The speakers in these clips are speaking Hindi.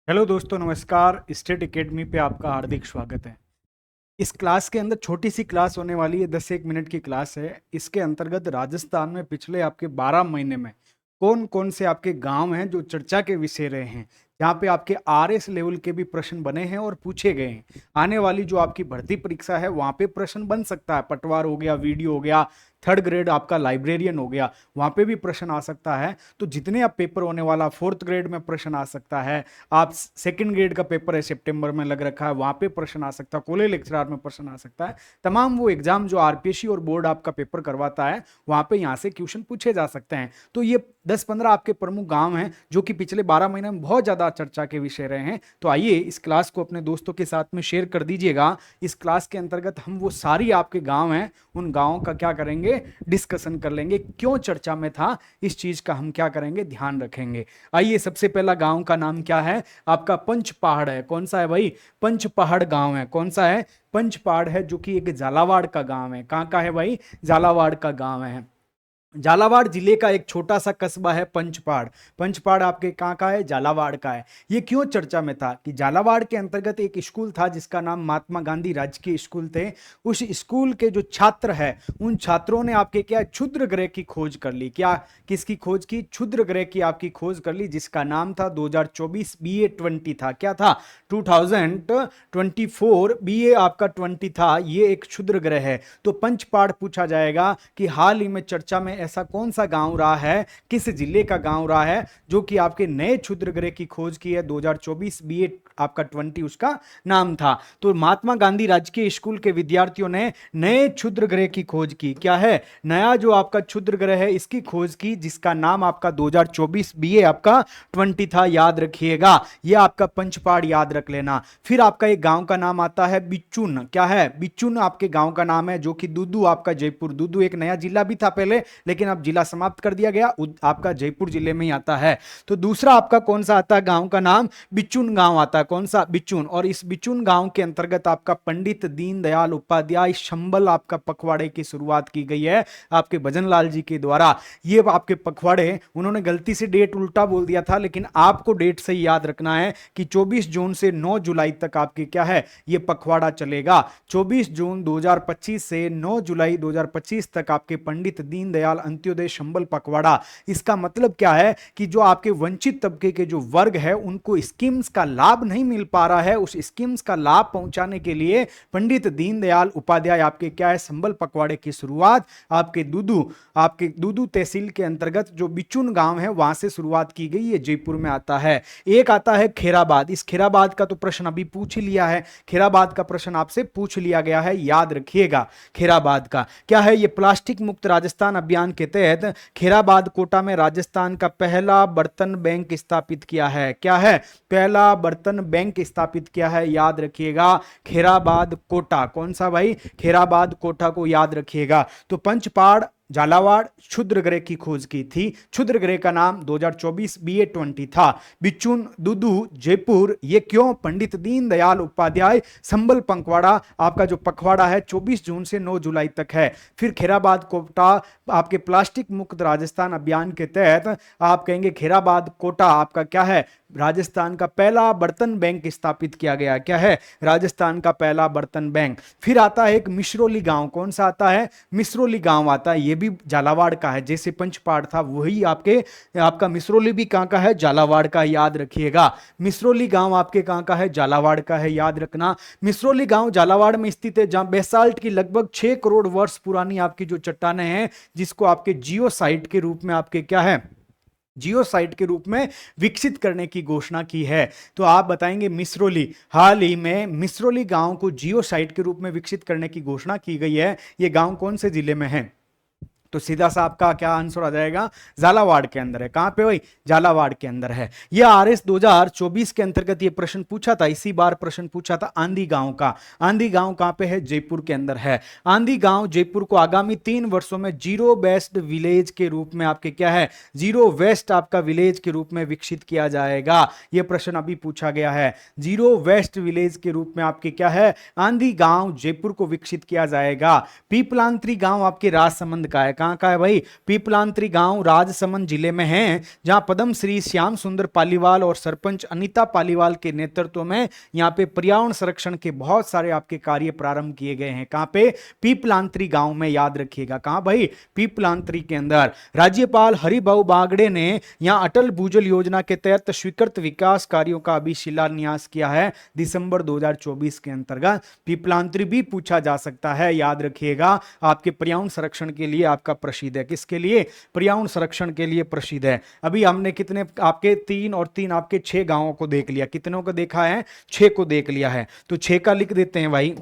हेलो दोस्तों, नमस्कार। स्टेट एकेडमी पे आपका हार्दिक स्वागत है। इस क्लास के अंदर छोटी सी क्लास होने वाली है, 10 एक मिनट की क्लास है। इसके अंतर्गत राजस्थान में पिछले आपके 12 महीने में कौन कौन से आपके गांव हैं जो चर्चा के विषय रहे हैं, जहाँ पे आपके आरएस लेवल के भी प्रश्न बने हैं और पूछे गए हैं। आने वाली जो आपकी भर्ती परीक्षा है वहाँ पे प्रश्न बन सकता है। पटवार हो गया, वीडियो हो गया, थर्ड ग्रेड आपका लाइब्रेरियन हो गया, वहाँ पे भी प्रश्न आ सकता है। तो जितने आप पेपर होने वाला, फोर्थ ग्रेड में प्रश्न आ सकता है। आप सेकंड ग्रेड का पेपर है, सितंबर में लग रखा है, वहां पे प्रश्न आ सकता है। कॉलेज लेक्चरर में प्रश्न आ सकता है। तमाम वो एग्जाम जो आरपीएससी और बोर्ड आपका पेपर करवाता है, वहां पे यहाँ से क्वेश्चन पूछे जा सकते हैं। तो ये 10-15 आपके प्रमुख गांव हैं जो कि पिछले 12 महीने में बहुत ज्यादा चर्चा के विषय रहे हैं। तो आइए इस क्लास को अपने दोस्तों के साथ में शेयर कर दीजिएगा। इस क्लास के अंतर्गत हम वो सारी आपके गांव हैं, उन गांवों का क्या करेंगे, डिस्कशन कर लेंगे। क्यों चर्चा में था, इस चीज का हम क्या करेंगे, ध्यान रखेंगे। आइए, सबसे पहला गांव का नाम क्या है आपका? पंच पहाड़ है। कौन सा है भाई? पंच पहाड़ गांव है। कौन सा है? पंच पहाड़ है, जो कि एक झालावाड़ का गांव है। कहाँ का है भाई? झालावाड़ का गांव है। झालावाड़ जिले का एक छोटा सा कस्बा है पंचपाड़। पंचपाड़ आपके कहाँ का है? झालावाड़ का है। ये क्यों चर्चा में था कि झालावाड़ के अंतर्गत एक स्कूल था जिसका नाम महात्मा गांधी राजकीय स्कूल थे। उस स्कूल के जो छात्र है, उन छात्रों ने आपके क्या, क्षुद्र ग्रह की खोज कर ली। क्या, किसकी खोज की? क्षुद्र ग्रह की आपकी खोज कर ली, जिसका नाम था 2024 BA20 था। क्या था? 2024 BA आपका 20 था। ये एक क्षुद्र ग्रह है। तो पंचपाड़ पूछा जाएगा कि हाल ही में चर्चा में ऐसा कौन सा गांव रहा है, किस जिले का गांव रहा है, जो कि आपके नए क्षुद्र ग्रह की खोज की है। 2024 BA आपका 20 उसका नाम था। तो महात्मा गांधी राजकीय स्कूल के विद्यार्थियों ने नए क्षुद्र ग्रह की खोज की। क्या है? नया जो आपका क्षुद्र ग्रह है, इसकी खोज की, जिसका नाम आपका 2024 BA आपका 20 था। याद रखिएगा, यह आपका पंचपाड़ याद रख लेना। फिर आपका एक गांव का नाम आता है बिच्चुन। क्या है? बिच्चुन आपके गांव का नाम है, जो कि दूदू आपका जयपुर, दूदू एक नया जिला भी था पहले, लेकिन अब जिला समाप्त कर दिया गया, आपका जयपुर जिले में ही आता है। तो दूसरा आपका कौन सा आता है? गांव का नाम बिच्चुन गांव आता है। कौन सा? बिच्चुन। और इस बिच्चुन गांव के अंतर्गत आपका पंडित दीनदयाल उपाध्याय संबल आपका पखवाड़े की शुरुआत की गई है, आपके भजन लाल जी के द्वारा। ये आपके पखवाड़े, उन्होंने गलती से डेट उल्टा बोल दिया था, लेकिन आपको डेट सही याद रखना है कि 24 जून से 9 जुलाई तक आपके क्या है, ये पखवाड़ा चलेगा। 24 जून 2025 से 9 जुलाई 2025 तक आपके पंडित दीनदयाल अंत्योदय संबल पखवाड़ा। इसका मतलब क्या है कि जो आपके वंचित तबके के जो वर्ग है, उनको स्कीम्स का लाभ नहीं मिल पा रहा है, उस स्कीम्स का लाभ पहुंचाने के लिए पंडित दीनदयाल उपाध्याय आपके क्या है, संबल पखवाड़े की शुरुआत आपके दूदू तहसील के अंतर्गत जो बिचुन गांव है, वहां से शुरुआत की गई। ये जयपुर में आता है। एक आता है खेराबाद। इस खेराबाद का तो प्रश्न अभी पूछ ही लिया है, खेराबाद का प्रश्न आपसे पूछ लिया गया है, याद रखिएगा। खेराबाद का क्या है? ये प्लास्टिक मुक्त राजस्थान अभियान के तहत खेराबाद कोटा में राजस्थान का पहला बर्तन बैंक स्थापित किया है। क्या है? पहला बर्तन बैंक स्थापित किया है, याद रखिएगा। खेराबाद कोटा। कौन सा भाई? खेराबाद कोटा को याद रखिएगा। तो पंचपाड़, झालावाड़, क्षुद्र ग्रह की खोज की थी। क्षुद्र ग्रह का नाम 2024 BA20 था। बिचुन, दूदू, जयपुर। ये क्यों? पंडित दीनदयाल उपाध्याय संबल पखवाड़ा, आपका जो पखवाड़ा है 24 जून से 9 जुलाई तक है। फिर खेराबाद कोटा आपके प्लास्टिक मुक्त राजस्थान अभियान के तहत आप कहेंगे खेराबाद कोटा आपका क्या है, राजस्थान का पहला बर्तन बैंक स्थापित किया गया। क्या है? राजस्थान का पहला बर्तन बैंक। फिर आता है एक मिश्रोली गांव। कौन सा आता है? मिश्रोली गांव आता है। ये भी झालावाड़ का है, जैसे पंचपाड़ था वही आपका मिश्रोली भी कहां का है? झालावाड़ का, याद रखिएगा। मिश्रोली गांव आपके कहां का है? झालावाड़ का है, याद रखना। मिश्रोली गांव झालावाड़ में स्थित है, जहां बेसाल्ट की लगभग 6 करोड़ वर्ष पुरानी आपकी जो चट्टानें हैं, जिसको आपके जियो साइट के रूप में आपके क्या है, जियो साइट के रूप में विकसित करने की घोषणा की है। तो आप बताएंगे मिश्रोली, हाल ही में मिश्रोली गांव को जियो साइट के रूप में विकसित करने की घोषणा की गई है। यह गांव कौन से जिले में है? तो सीधा सा आपका क्या आंसर आ जाएगा? झालावाड़ के अंदर है। कहां पे भाई? झालावाड़ के अंदर है। यह आरएस 2024 के अंतर्गत ये प्रश्न पूछा था, इसी बार प्रश्न पूछा था आंधी गांव का। आंधी गांव कहां पे है? जयपुर के अंदर है। आंधी गांव जयपुर को आगामी 3 वर्षों में जीरो वेस्ट विलेज के रूप में आपके क्या है, जीरो वेस्ट आपका विलेज के रूप में विकसित किया जाएगा। यह प्रश्न अभी पूछा गया है। जीरो वेस्ट विलेज के रूप में आपके क्या है, आंधी गांव जयपुर को विकसित किया जाएगा। पीपलांत्री गांव आपके राजसमंद का है। कहाँ का है भाई? पीपलांतरी गांव राजसमंद जिले में है, जहां पद्म श्री श्याम सुंदर पालीवाल और सरपंच अनीता पालीवाल के नेतृत्व में यहाँ पे पर्यावरण संरक्षण के बहुत सारे आपके कार्य प्रारंभ किए गए हैं। कहाँ पे? पीपलांतरी गांव में, याद रखिएगा। कहाँ भाई? पीपलांतरी के अंदर। राज्यपाल हरिभाऊ बागड़े ने यहाँ अटल भूजल योजना के तहत स्वीकृत विकास कार्यों का अभी शिलान्यास किया है दिसंबर 2024 के अंतर्गत। पीपलांतरी भी पूछा जा सकता है, याद रखिएगा। आपके पर्यावरण संरक्षण के लिए आपका प्रसिद्ध है। किसके लिए? पर्यावरण संरक्षण के लिए प्रसिद्ध है। अभी हमने कितने आपके 3 और 3 आपके 6 गांवों को देख लिया। कितनों को देखा है? 6 को देख लिया है। तो 6 का लिख देते हैं भाई।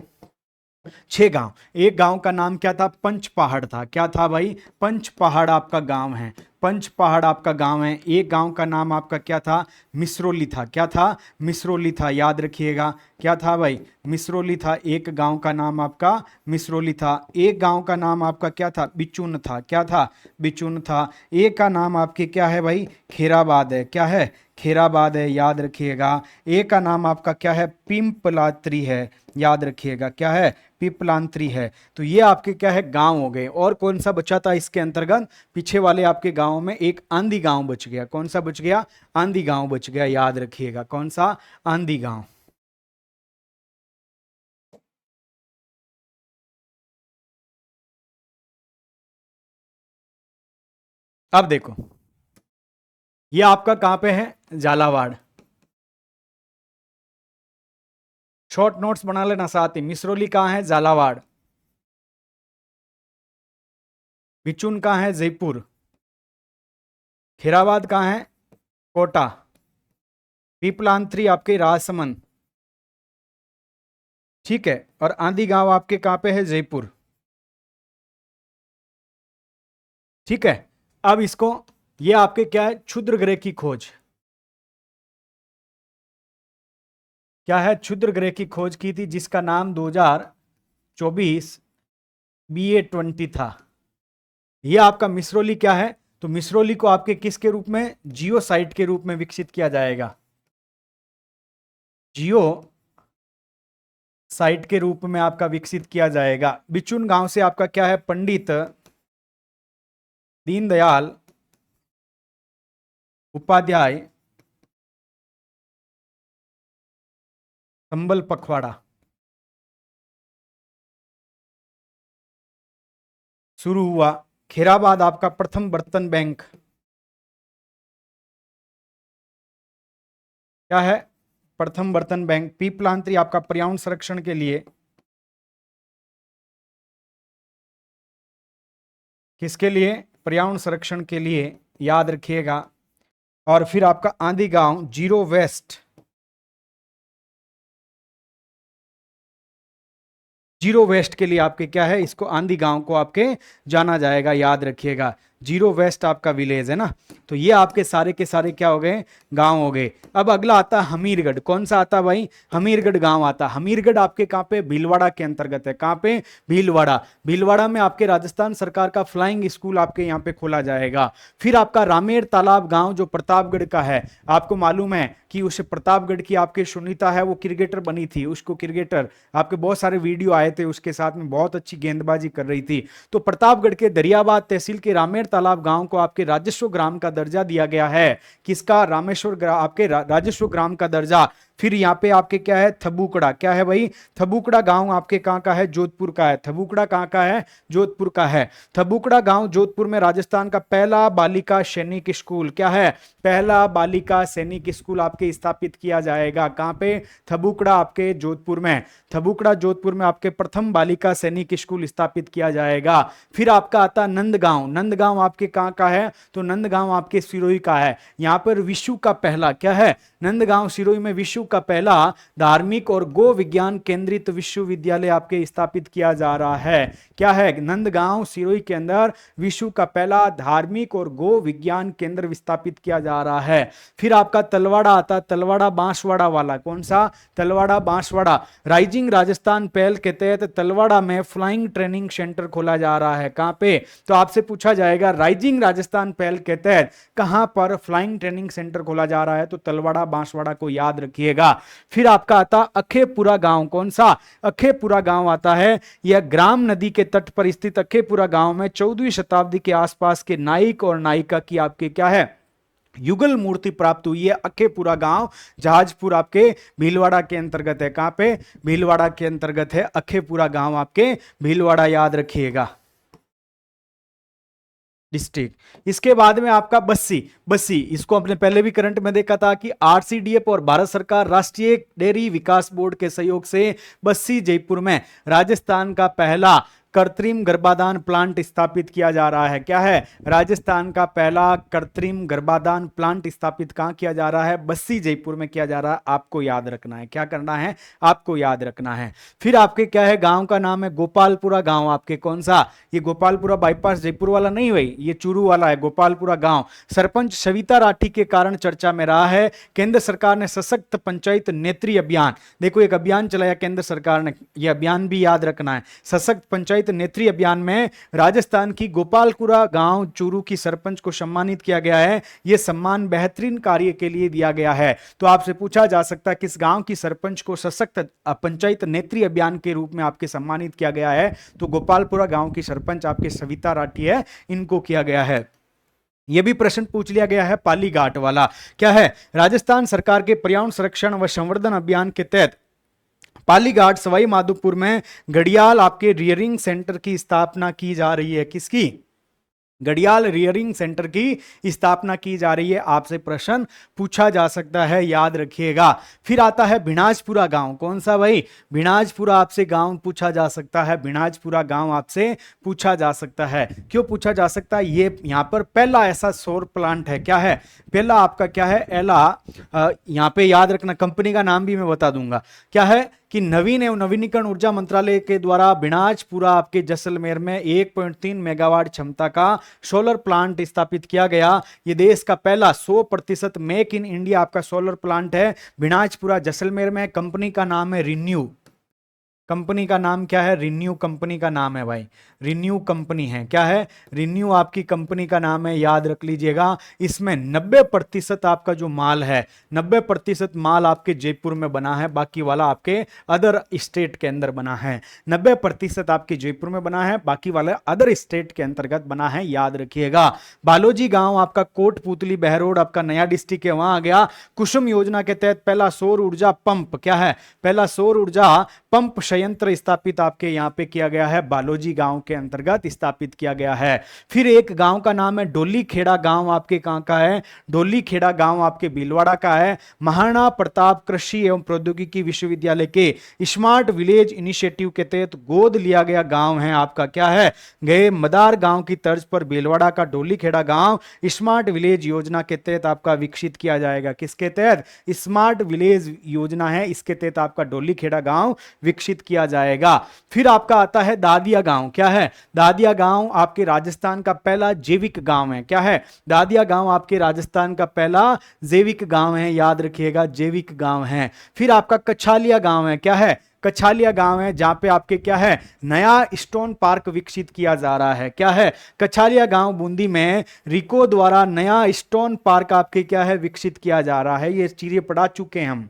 6 गांव। एक गांव का नाम क्या था? पंच पहाड़ था। क्या था भाई? पंच पहाड़ आपका गांव है। पंच पहाड़ आपका गांव है। एक गांव का नाम आपका क्या था? मिसरोली था। क्या था? मिसरोली था, याद रखिएगा। क्या था भाई? मिसरोली था। एक गांव का नाम आपका मिसरोली था। एक गांव का नाम आपका क्या था? बिचुन था। क्या था? बिचुन था। एक का नाम आपके क्या है भाई? खेराबाद है। क्या है? खेराबाद है, याद रखिएगा। एक का नाम आपका क्या है? पिंपलात्री है, याद रखिएगा। क्या है? पिपलांतरी है। तो ये आपके क्या है? गांव हो गए। और कौन सा बचा था इसके अंतर्गत? पीछे वाले आपके गांव में एक आंधी गांव बच गया। कौन सा बच गया? आंधी गांव बच गया, याद रखिएगा। कौन सा? आंधी गांव। अब देखो, ये आपका कहां पे है? झालावाड़। शॉर्ट नोट्स बना लेना साथ ही। मिसरोली कहां है? झालावाड़। बिचुन कहां है? जयपुर। खेराबाद कहां है? कोटा। पीपलांतरी आपके राजसमंद, ठीक है। और आंधी गांव आपके कहां पे है? जयपुर, ठीक है। अब इसको, ये आपके क्या है? क्षुद्र ग्रह की खोज। क्या है? क्षुद्र ग्रह की खोज की थी, जिसका नाम 2024 BA20 था। ये आपका मिसरोली क्या है? तो मिसरोली को आपके किसके रूप में? जियो साइट के रूप में विकसित किया जाएगा। जियो साइट के रूप में आपका विकसित किया जाएगा। बिचुन गांव से आपका क्या है? पंडित दीनदयाल उपाध्याय संबल पखवाड़ा शुरू हुआ। खेराबाद आपका प्रथम बर्तन बैंक। क्या है? प्रथम बर्तन बैंक। पीपलांतरी आपका पर्यावरण संरक्षण के लिए, किसके लिए? पर्यावरण संरक्षण के लिए, याद रखिएगा। और फिर आपका आंधी गांव जीरो वेस्ट। जीरो वेस्ट के लिए आपके क्या है? इसको आंधी गांव को आपके जाना जाएगा, याद रखिएगा। जीरो वेस्ट आपका विलेज है ना। तो ये आपके सारे के सारे क्या हो गए? गांव हो गए। अब अगला आता है हमीरगढ़। कौन सा आता भाई? हमीरगढ़ गांव आता। हमीरगढ़ आपके कहां पे? भीलवाड़ा के अंतर्गत है। कहां पे? भीलवाड़ा। भीलवाड़ा में आपके राजस्थान सरकार का फ्लाइंग स्कूल आपके यहाँ पे खोला जाएगा। फिर आपका रामेर तालाब गांव, जो प्रतापगढ़ का है। आपको मालूम है कि उस प्रतापगढ़ की आपके सुनीता है, वो क्रिकेटर बनी थी। उसको क्रिकेटर, आपके बहुत सारे वीडियो आए थे उसके साथ में, बहुत अच्छी गेंदबाजी कर रही थी। तो प्रतापगढ़ के दरियाबाद तहसील के रामेर तालाब गांव को आपके राजस्व ग्राम का दर्जा दिया गया है। किसका? रामेश्वर आपके राजस्व ग्राम का दर्जा। फिर यहाँ पे आपके क्या है? थबुकड़ा। क्या है भाई? थबुकड़ा गांव आपके कहाँ का है? जोधपुर का है। थबुकड़ा कहाँ का है? जोधपुर का है। थबुकड़ा गांव जोधपुर में राजस्थान का पहला बालिका सैनिक स्कूल, क्या है? पहला बालिका सैनिक स्कूल आपके स्थापित किया जाएगा। कहां पे? थबुकड़ा आपके जोधपुर में। थबुकड़ा जोधपुर में आपके प्रथम बालिका सैनिक स्कूल स्थापित किया जाएगा। फिर आपका आता नंदगांव। नंदगांव आपके कहां का है? तो नंदगांव आपके सिरोही का है। यहां पर विश्व का पहला, क्या है? नंदगांव सिरोही में विश्व का पहला धार्मिक और गो विज्ञान केंद्रित विश्वविद्यालय आपके स्थापित किया जा रहा है। क्या है? नंदगांव सिरोही के अंदर विश्व का पहला धार्मिक और गो विज्ञान केंद्र स्थापित किया जा रहा है। फिर आपका तलवाड़ा आता। तलवाड़ा बांसवाड़ा वाला। कौन सा? तलवाड़ा बांसवाड़ा। राइजिंग राजस्थान पहल के तहत तलवाड़ा में फ्लाइंग ट्रेनिंग सेंटर खोला जा रहा है। कहां पे? तो आपसे पूछा जाएगा राइजिंग राजस्थान पहल के तहत कहां पर फ्लाइंग ट्रेनिंग सेंटर खोला जा रहा है? तो तलवाड़ा बांसवाड़ा को याद रखिए। रखिएगा। फिर आपका आता अखेपुरा गांव, कौन सा? अखेपुरा गांव आता है। यह ग्राम नदी के तट पर स्थित अखेपुरा गांव में 14वीं शताब्दी के आसपास के नाइक और नायिका की आपके क्या है, युगल मूर्ति प्राप्त हुई है। अखेपुरा गांव जहाजपुर आपके भीलवाड़ा के अंतर्गत है। कहां पे? भीलवाड़ा के अंतर्गत है अखेपुरा गांव, आपके भीलवाड़ा, याद रखिएगा, डिस्ट्रिक्ट। इसके बाद में आपका बस्सी, बस्सी इसको अपने पहले भी करंट में देखा था कि आरसीडीएफ और भारत सरकार राष्ट्रीय डेयरी विकास बोर्ड के सहयोग से बस्सी जयपुर में राजस्थान का पहला कृत्रिम गर्भाधान प्लांट स्थापित किया जा रहा है। क्या है? राजस्थान का पहला कृत्रिम गर्भाधान प्लांट स्थापित कहां किया जा रहा है? बस्सी जयपुर में किया जा रहा है। आपको याद रखना है, क्या करना है? आपको याद रखना है। फिर आपके क्या है, गांव का नाम है गोपालपुरा गांव, आपके कौन सा? ये गोपालपुरा बाईपास जयपुर वाला नहीं भाई, ये चूरू वाला है गोपालपुरा गांव। सरपंच सविता राठी के कारण चर्चा में रहा है। केंद्र सरकार ने सशक्त पंचायत नेत्री अभियान, देखो एक अभियान चलाया केंद्र सरकार ने, यह अभियान भी याद रखना है। सशक्त पंचायत नेत्री अभियान में राजस्थान की गोपालपुरा गांव चूरू की सरपंच को सम्मानित किया गया है। यह सम्मान बेहतरीन कार्य के लिए दिया गया है। तो आपसे पूछा जा सकता है किस गांव की सरपंच को सशक्त पंचायत नेत्री अभियान के रूप में आपके सम्मानित किया गया है? तो गोपालपुरा गांव की सरपंच आपके सविता राठी है, इनको किया गया है। यह भी प्रश्न पूछ लिया गया है पाली घाट वाला, क्या है? राजस्थान सरकार के पर्यावरण संरक्षण व संवर्धन अभियान के तहत पालीघाट सवाई माधोपुर में घड़ियाल आपके रियरिंग सेंटर की स्थापना की जा रही है। किसकी? घड़ियाल रियरिंग सेंटर की स्थापना की जा रही है। आपसे प्रश्न पूछा जा सकता है, याद रखिएगा। फिर आता है भिनाजपुरा गांव, कौन सा भाई? भिनाजपुरा आपसे गांव पूछा जा सकता है। भिनाजपुरा गांव आपसे पूछा जा सकता है। क्यों पूछा जा सकता है? ये यहां पर पहला ऐसा सौर प्लांट है। क्या है? पहला आपका क्या है? एला, यहां पे याद रखना, कंपनी का नाम भी मैं बता दूंगा। क्या है कि नवीन एवं नवीनीकरण ऊर्जा मंत्रालय के द्वारा भिनाजपुरा आपके जैसलमेर में 1.3 मेगावाट क्षमता का सोलर प्लांट स्थापित किया गया। यह देश का पहला 100% मेक इन इंडिया आपका सोलर प्लांट है। भिनाजपुरा जैसलमेर में। कंपनी का नाम है रिन्यू। कंपनी का नाम क्या है? रिन्यू कंपनी का नाम है भाई, रिन्यू कंपनी है। क्या है? रिन्यू आपकी कंपनी का नाम है, याद रख लीजिएगा। इसमें 90% आपका जो माल है, 90% माल आपके जयपुर में बना है, बाकी वाला आपके अदर स्टेट के अंदर बना है। 90% आपके जयपुर में बना है, बाकी वाला अदर स्टेट के अंतर्गत बना है, याद रखिएगा। बालोजी गांव आपका कोटपुतली बहरोड आपका नया डिस्ट्रिक्ट है, वहां आ गया। कुसुम योजना के तहत पहला सौर ऊर्जा पंप, क्या है? पहला सौर ऊर्जा पंप संयंत्र स्थापित आपके यहां पे किया गया है, बालोजी गांव के अंतर्गत स्थापित किया गया है। फिर एक गांव का नाम है डोली खेड़ा गांव, आपके कहां का है? डोली खेड़ा गांव आपके भीलवाड़ा का है। महाराणा प्रताप कृषि एवं प्रौद्योगिकी विश्वविद्यालय के स्मार्ट विलेज इनिशिएटिव के तहत गोद लिया गया गांव है आपका। क्या है? गए मदार गांव की तर्ज पर भीलवाड़ा का डोली खेड़ा गांव स्मार्ट विलेज योजना के तहत आपका विकसित किया जाएगा। किसके तहत? स्मार्ट विलेज योजना है, इसके तहत आपका डोली खेड़ा गांव विकसित किया जाएगा। फिर आपका आता है दादिया गांव। क्या है? दादिया गांव आपके राजस्थान का पहला जैविक गांव है। क्या है? दादिया गांव आपके राजस्थान का पहला जैविक गांव है, याद रखिएगा, जैविक गांव है। फिर आपका कछालिया गांव है। क्या है? कछालिया गांव है, जहां पे आपके क्या है? नया स्टोन पार्क विकसित किया जा रहा है। क्या है? कछालिया गांव बूंदी में रिको द्वारा नया स्टोन पार्क आपके क्या है? विकसित किया जा रहा है। ये चीजें पढ़ा चुके हैं हम,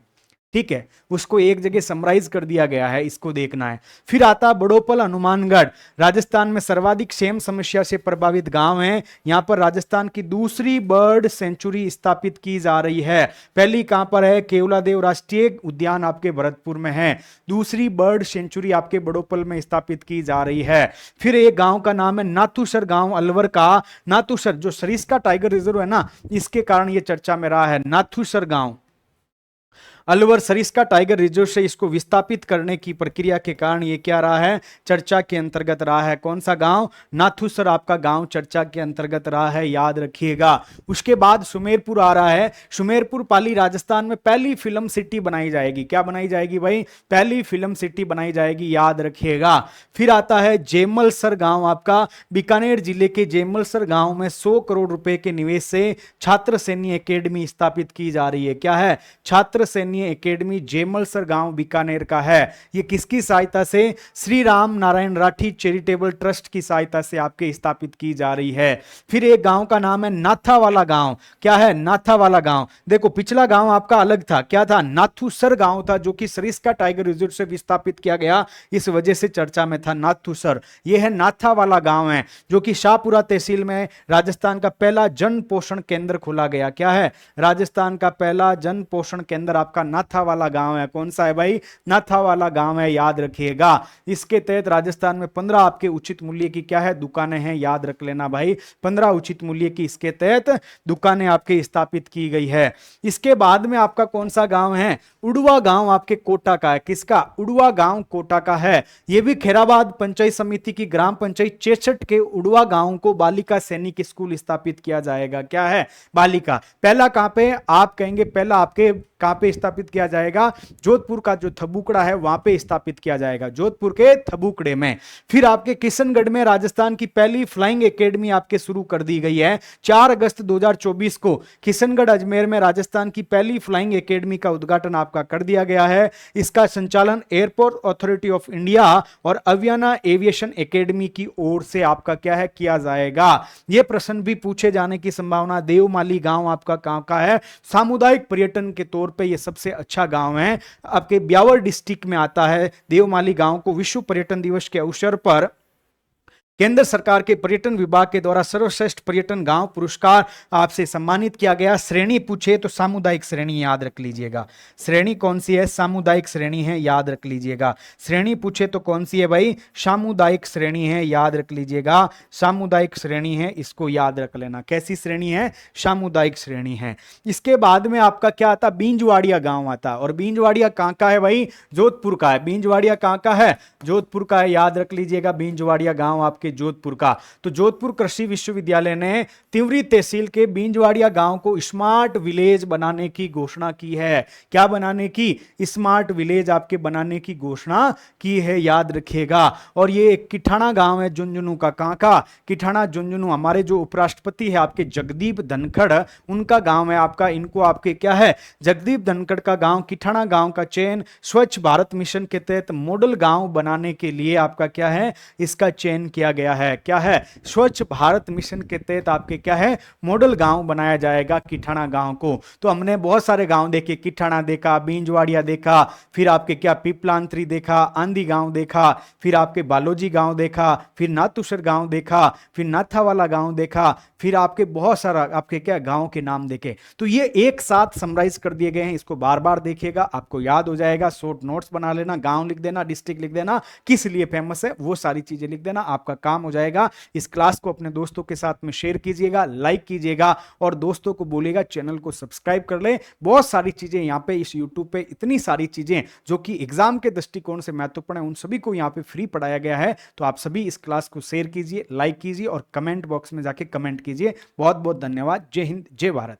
ठीक है, उसको एक जगह समराइज कर दिया गया है, इसको देखना है। फिर आता बड़ोपल हनुमानगढ़, राजस्थान में सर्वाधिक सेम समस्या से प्रभावित गांव है। यहां पर राजस्थान की दूसरी बर्ड सेंचुरी स्थापित की जा रही है। पहली कहां पर है? केवलादेव राष्ट्रीय उद्यान आपके भरतपुर में है। दूसरी बर्ड सेंचुरी आपके बड़ोपल में स्थापित की जा रही है। फिर एक गांव का नाम है नाथुसर गांव अलवर का। नाथुसर जो सरिस्का टाइगर रिजर्व है ना, इसके कारण यह चर्चा में रहा है। नाथुसर गांव अलवर सरिस्का टाइगर रिजर्व से इसको विस्थापित करने की प्रक्रिया के कारण ये क्या रहा है? चर्चा के अंतर्गत रहा है। कौन सा गांव? नाथुसर आपका गांव चर्चा के अंतर्गत रहा है, याद रखिएगा। उसके बाद सुमेरपुर आ रहा है। सुमेरपुर पाली राजस्थान में पहली फिल्म सिटी बनाई जाएगी। क्या बनाई जाएगी भाई? पहली फिल्म सिटी बनाई जाएगी, याद रखिएगा। फिर आता है जेमलसर गांव आपका बीकानेर जिले के जेमलसर गांव में 100 करोड़ रुपए के निवेश से छात्र सैन्य एकेडमी स्थापित की जा रही है। क्या है? छात्र सैन्य सैन्य एकेडमी जेमलसर गांव बीकानेर का है। ये किसकी सहायता से? श्री राम नारायण राठी चैरिटेबल ट्रस्ट की सहायता से आपके स्थापित की जा रही है। फिर एक गांव का नाम है नाथावाला गांव। क्या है? नाथावाला गांव। देखो पिछला गांव आपका अलग था, क्या था? नाथुसर गांव था, जो कि सरिस्का टाइगर रिजर्व से विस्थापित किया गया, इस वजह से चर्चा में था नाथुसर। यह है नाथावाला गांव है, जो कि शाहपुरा तहसील में राजस्थान का पहला जन पोषण केंद्र खोला गया। क्या है? राजस्थान का पहला जन पोषण केंद्र आपका नाथावाला गांव है। कौन सा है भाई? नाथावाला गांव है, याद रखिएगा। इसके तहत राजस्थान में 15 आपके उचित मूल्य की क्या है? दुकानें हैं, याद रख लेना भाई। 15 उचित मूल्य की इसके तहत दुकानें आपके स्थापित की गई है। इसके बाद में आपका कौन सा गांव है? उड़वा गांव आपके कोटा का है। किसका? उड़वा गांव कोटा का है। यह भी खैराबाद पंचायत समिति की ग्राम पंचायत 66 के उड़वा गांव को बालिका सैनिक स्कूल स्थापित किया जाएगा। क्या है? बालिका। पहला कहां पे? आप कहेंगे पहला आपके कहां पे स्थापित किया जाएगा? जोधपुर का जो थबुकड़ा है वहां पे स्थापित किया जाएगा, जोधपुर के थबुकड़े में। फिर आपके किशनगढ़ में राजस्थान की पहली फ्लाइंग एकेडमी आपके शुरू कर दी गई है। 4 अगस्त 2024 को किशनगढ़ अजमेर में राजस्थान की पहली फ्लाइंग एकेडमी का उद्घाटन आपका कर दिया गया है। इसका संचालन एयरपोर्ट अथॉरिटी ऑफ इंडिया और अवियाना एविएशन एकेडमी की ओर से आपका क्या है? किया जाएगा। यह प्रश्न भी पूछे जाने की संभावना। देवमाली गांव आपका कहां का है? सामुदायिक पर्यटन के तौर पे यह सबसे अच्छा गांव है, आपके ब्यावर डिस्ट्रिक्ट में आता है। देवमाली गांव को विश्व पर्यटन दिवस के अवसर पर केंद्र सरकार के पर्यटन विभाग के द्वारा सर्वश्रेष्ठ पर्यटन गांव पुरस्कार आपसे सम्मानित किया गया। श्रेणी पूछे तो सामुदायिक श्रेणी याद रख लीजिएगा। श्रेणी कौन सी है? सामुदायिक श्रेणी है, याद रख लीजिएगा। श्रेणी पूछे तो कौन सी है भाई? सामुदायिक श्रेणी है, याद रख लीजिएगा। सामुदायिक श्रेणी है, इसको याद रख लेना। कैसी श्रेणी है? सामुदायिक श्रेणी है। इसके बाद में आपका क्या आता? बींजवाड़िया गांव आता। और बींजवाड़िया कहां का है भाई? जोधपुर का है। बींजवाड़िया कहां का है? जोधपुर का है, याद रख लीजिएगा। बींजवाड़िया गांव आपके जोधपुर का। तो जोधपुर कृषि विश्वविद्यालय ने तिवरी तहसील के बींजवाड़िया गांव को स्मार्ट विलेज बनाने की घोषणा की है। क्या बनाने की? स्मार्ट विलेज आपके बनाने की घोषणा की है, याद रखिएगा। और ये एक किठाना गांव है झुंझुनू का। कहां का? किठाना झुंझुनू। हमारे जो उपराष्ट्रपति है आपके जगदीप धनखड़, उनका गांव है आपका। इनको आपके क्या है? जगदीप धनखड़ का गांव किठाना गांव का चयन स्वच्छ भारत मिशन के तहत मॉडल गांव बनाने के लिए आपका क्या है? इसका चयन किया गया है। क्या है? स्वच्छ भारत मिशन के तहत आपके क्या है? मॉडल गांव बनाया जाएगा किठाना गांव को। तो हमने बहुत सारे गांव देखे, किठाना देखा, बींजवाड़िया देखा, फिर आपके क्या पीपलांतरी देखा, आंधी गांव देखा, फिर आपके बालोजी गांव देखा, फिर नाथुसर गांव देखा, फिर नाथावाला गांव देखा, फिर आपके बहुत सारा आपके क्या गांव के नाम देखे। तो ये एक साथ समराइज कर दिए गए हैं, इसको बार बार देखिएगा, आपको याद हो जाएगा। शॉर्ट नोट्स बना लेना, गांव लिख देना, डिस्ट्रिक्ट लिख देना, किस लिए फेमस है वो सारी चीजें लिख देना, आपका काम हो जाएगा। इस क्लास को अपने दोस्तों के साथ में शेयर कीजिएगा, लाइक कीजिएगा और दोस्तों को बोलेगा चैनल को सब्सक्राइब कर ले। बहुत सारी चीजें यहाँ पे इस यूट्यूब पे, इतनी सारी चीजें जो कि एग्जाम के दृष्टिकोण से महत्वपूर्ण है, उन सभी को यहाँ पे फ्री पढ़ाया गया है। तो आप सभी इस क्लास को शेयर कीजिए, लाइक कीजिए और कमेंट बॉक्स में जाके कमेंट कीजिए। बहुत बहुत धन्यवाद। जय हिंद, जय भारत।